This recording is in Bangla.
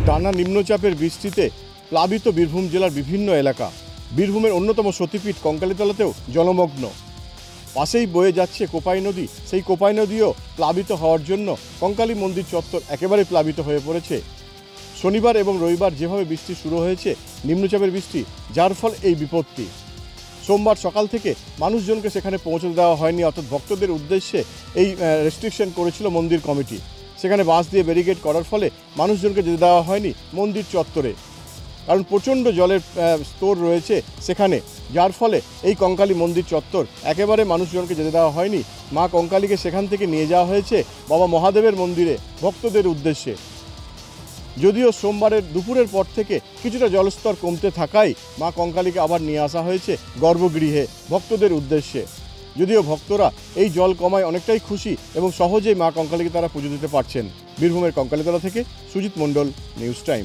টানা নিম্নচাপের বৃষ্টিতে প্লাবিত বীরভূম জেলার বিভিন্ন এলাকা। বীরভূমের অন্যতম সতীপীঠ কঙ্কালীতলাতেও জলমগ্ন। পাশেই বয়ে যাচ্ছে কোপাই নদী, সেই কোপাই নদীও প্লাবিত হওয়ার জন্য কঙ্কালী মন্দির চত্বর একেবারে প্লাবিত হয়ে পড়েছে। শনিবার এবং রবিবার যেভাবে বৃষ্টি শুরু হয়েছে, নিম্নচাপের বৃষ্টি, যার ফল এই বিপত্তি। সোমবার সকাল থেকে মানুষজনকে সেখানে পৌঁছে দেওয়া হয়নি, অর্থাৎ ভক্তদের উদ্দেশ্যে এই রেস্ট্রিকশন করেছিল মন্দির কমিটি। সেখানে বাঁশ দিয়ে ব্যারিকেড করার ফলে মানুষজনকে যেতে দেওয়া হয়নি মন্দির চত্বরে, কারণ প্রচণ্ড জলের স্তর রয়েছে সেখানে, যার ফলে এই কঙ্কালী মন্দির চত্বর একেবারে মানুষজনকে যেতে দেওয়া হয়নি। মা কঙ্কালীকে সেখান থেকে নিয়ে যাওয়া হয়েছে বাবা মহাদেবের মন্দিরে ভক্তদের উদ্দেশ্যে। যদিও সোমবারের দুপুরের পর থেকে কিছুটা জলস্তর কমতে থাকায় মা কঙ্কালীকে আবার নিয়ে আসা হয়েছে গর্ভগৃহে ভক্তদের উদ্দেশ্যে। যদিও ভক্তরা এই জল কমায় অনেকটাই খুশি এবং সহজেই মা কঙ্কালীকে তারা পুজো দিতে পারছেন। বীরভূমের কঙ্কালীতলা থেকে সুজিত মণ্ডল, নিউজ টাইম।